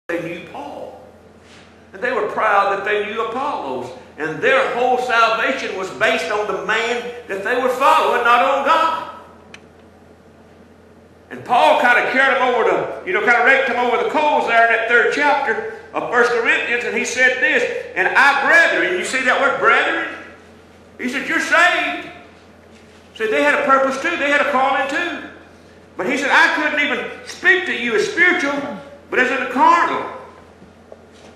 they knew Paul. And they were proud that they knew Apollos. And their whole salvation was based on the man that they were following, not on God. And Paul kind of carried them over to, kind of raked them over the coals there in that 3rd chapter of 1 Corinthians, and he said this, and I, brethren, you see that word brethren? He said, you're saved. See, they had a purpose too. They had a calling too. But he said, I couldn't even speak to you as spiritual, but as unto carnal.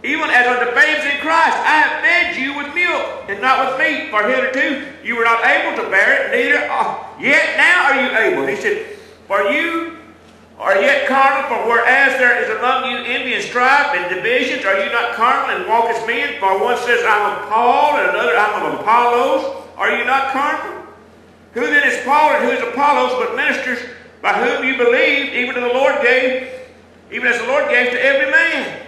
Even as unto babes in Christ, I have fed you with milk, and not with meat. For hitherto you were not able to bear it, neither yet now are you able. He said, for you are yet carnal, for whereas there is among you envy and strife and divisions, are you not carnal and walk as men? For one says, I'm of Paul, and another, I'm of Apollos. Are you not carnal? Who then is Paul and who is Apollos, but ministers by whom you believed, even as the Lord gave to every man?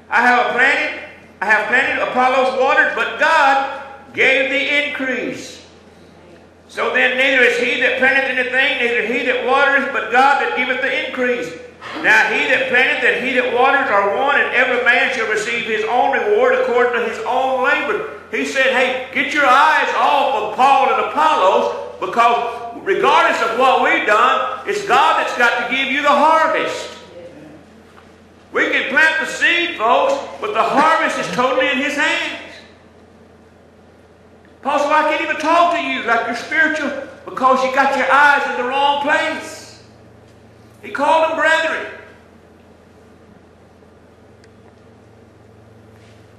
I have planted, Apollos watered, but God gave the increase. So then neither is he that planteth anything, neither he that watereth, but God that giveth the increase. Now he that planteth and he that waters are one, and every man shall receive his own reward according to his own labor. He said, hey, get your eyes off of Paul and Apollos, because regardless of what we've done, it's God that's got to give you the harvest. We can plant the seed, folks, but the harvest is totally in His hands. Paul said, I can't even talk to you like you're spiritual because you got your eyes in the wrong place. He called them brethren.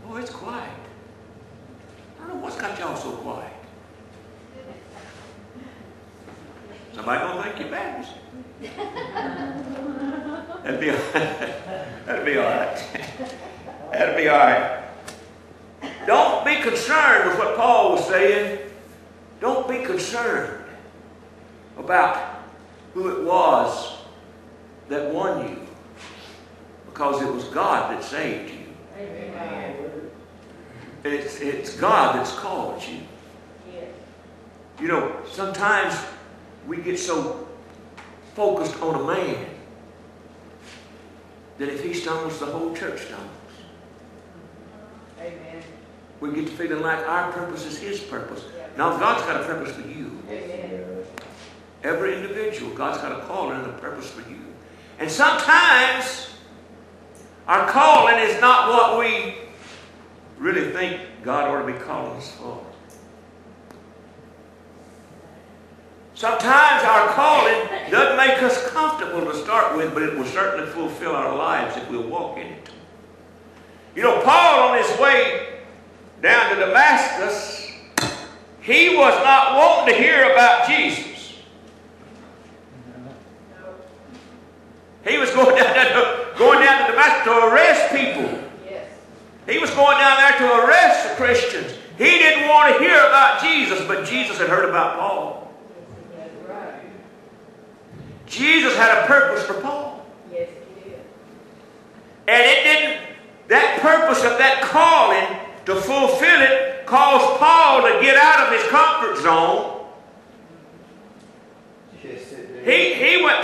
Oh, it's quiet. I don't know what's got y'all so quiet. Somebody gonna think you're Baptist. That'd be all right. That'd be all right. Don't be concerned with what Paul was saying. Don't be concerned about who it was that won you, because it was God that saved you. Amen. It's God that's called you. You know, sometimes we get so focused on a man that if he stumbles, the whole church stumbles. Amen. We get to feeling like our purpose is His purpose. Now, God's got a purpose for you. Amen. Every individual, God's got a calling and a purpose for you. And sometimes our calling is not what we really think God ought to be calling us for. Sometimes our calling doesn't make us comfortable to start with, but it will certainly fulfill our lives if we'll walk in it. You know, Paul, on his way down to Damascus, he was not wanting to hear about Jesus. He was going down to Damascus to arrest people. Yes. He was going down there to arrest the Christians. He didn't want to hear about Jesus, but Jesus had heard about Paul. Jesus had a purpose for Paul. Yes, He did. And that purpose of that calling, to fulfill it, caused Paul to get out of his comfort zone.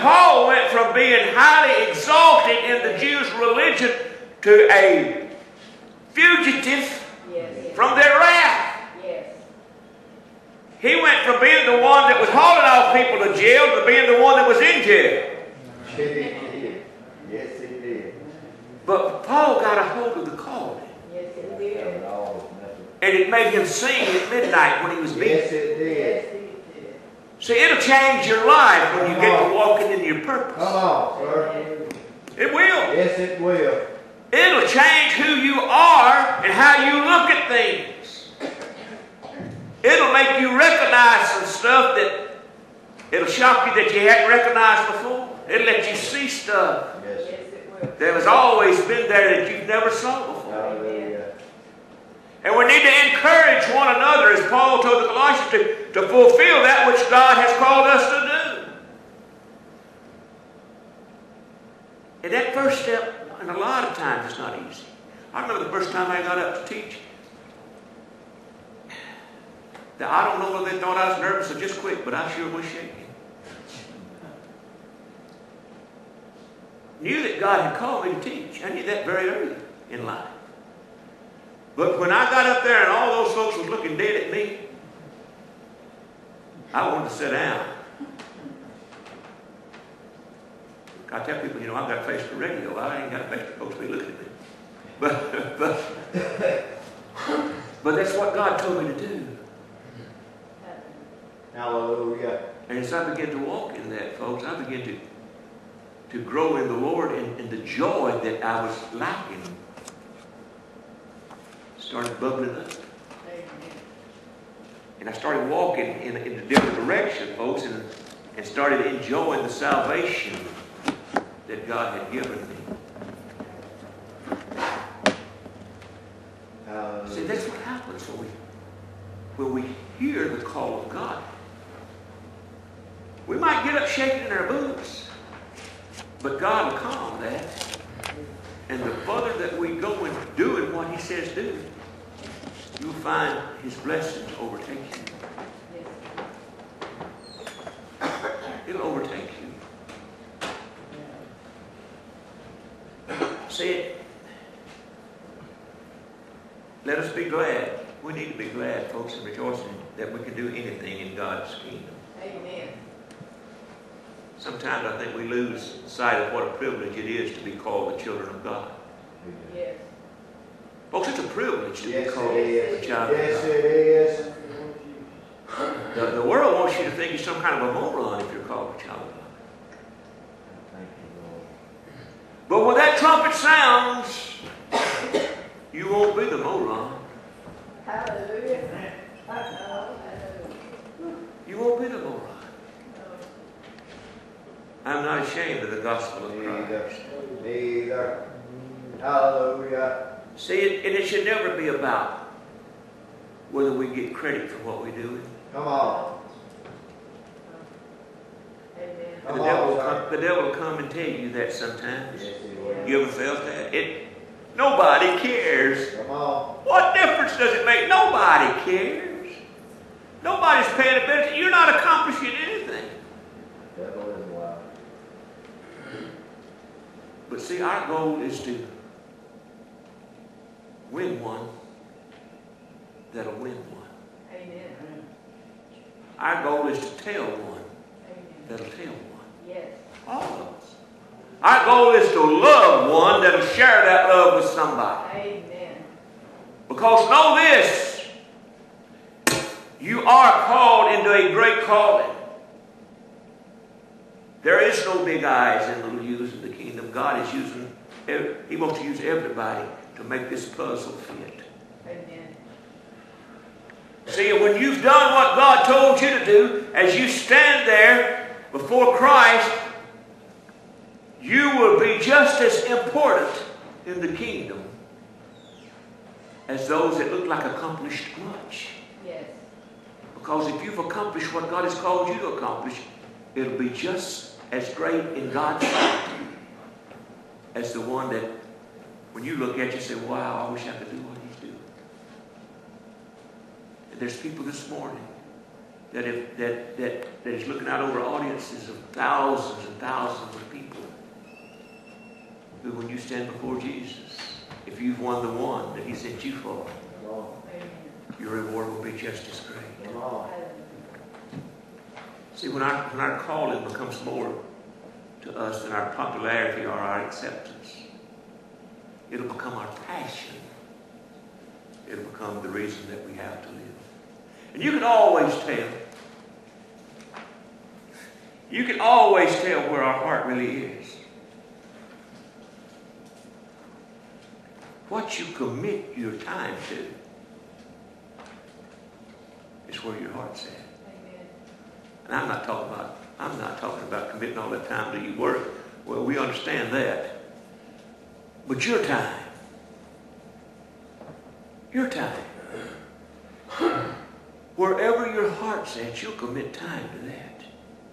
Paul went from being highly exalted in the Jewish religion to a fugitive from their wrath. Yes. He went from being the one that was hauling off people to jail to being the one that was in jail. Yes, he did. But Paul got a hold of the calling. Yes, he did. And it made him sing at midnight when he was beaten. Yes, it did. See, it'll change your life when you get to walking in your purpose. Come on, sir. It will. Yes, it will. It'll change who you are and how you look at things. It'll make you recognize some stuff that it'll shock you that you hadn't recognized before. It'll let you see stuff that has always been there that you've never saw before. Hallelujah. And we need to encourage one another, as Paul told the Colossians, to fulfill that which God has called us to do. And that first step, and a lot of times it's not easy. I remember the first time I got up to teach. I don't know whether they thought I was nervous or just quick, but I sure was shaking. knew that God had called me to teach. I knew that very early in life. But when I got up there and all those folks was looking dead at me, I wanted to sit down. I tell people, you know, I've got a face for radio. I ain't got a face for folks to be looking at me. But that's what God told me to do. Hallelujah. And as I began to walk in that, folks, I began to grow in the Lord, and the joy that I was lacking started bubbling up. And I started walking in a different direction, folks, and started enjoying the salvation that God had given me. See, that's what happens when we hear the call of God. We might get up shaking in our boots, but God will calm that. And the further that we go in doing what He says do, you'll find His blessings overtake you. It'll overtake you. See, let us be glad. We need to be glad, folks, and rejoicing that we can do anything in God's kingdom. Amen. Sometimes I think we lose sight of what a privilege it is to be called the children of God. Yes. Folks, it's a privilege to be called a child of God. Yes, it is. The world wants you to think you're some kind of a moron if you're called a child of God. Thank you, Lord. But when that trumpet sounds, you won't be the moron. Hallelujah. Hallelujah. You won't be the moron. I'm not ashamed of the gospel of Christ. Neither. Hallelujah. See, and it should never be about whether we get credit for what we do. Come on. Amen. The devil will come and tell you that sometimes. Yes, he will. You ever felt that? Nobody cares. Come on. What difference does it make? Nobody cares. Nobody's paying attention. You're not accomplishing anything. Devil is wild. But see, our goal is to win one that'll win one. Amen. Our goal is to tell one Amen. that'll tell one. Yes. All of us. Our goal is to love one that'll share that love with somebody. Amen. Because know this, you are called into a great calling. There is no big eyes and little U's in the kingdom. God is using, He wants to use everybody to make this puzzle fit. Amen. See, when you've done what God told you to do, as you stand there before Christ, you will be just as important in the kingdom as those that look like accomplished much. Yes. Because if you've accomplished what God has called you to accomplish, it'll be just as great in God's sight as the one that, when you look at you, say, wow, I wish I could do what he's doing. And there's people this morning that is looking out over audiences of thousands and thousands of people who, when you stand before Jesus, if you've won the one that He sent you for, Amen. your reward will be just as great. Come on. See, when our calling becomes more to us than our popularity or our acceptance, it'll become our passion. It'll become the reason that we have to live. And you can always tell. You can always tell where our heart really is. What you commit your time to is where your heart's at. Amen. And I'm not talking about committing all that time to your work. Well, we understand that. But your time, wherever your heart's at, you'll commit time to that.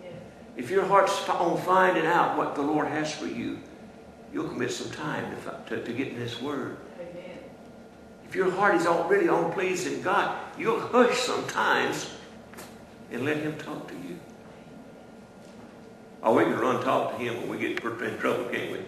Yes. If your heart's on finding out what the Lord has for you, you'll commit some time to get in His Word. Amen. If your heart is really on pleasing God, you'll hush sometimes and let Him talk to you. Or we can run talk to Him when we get in trouble, can't we?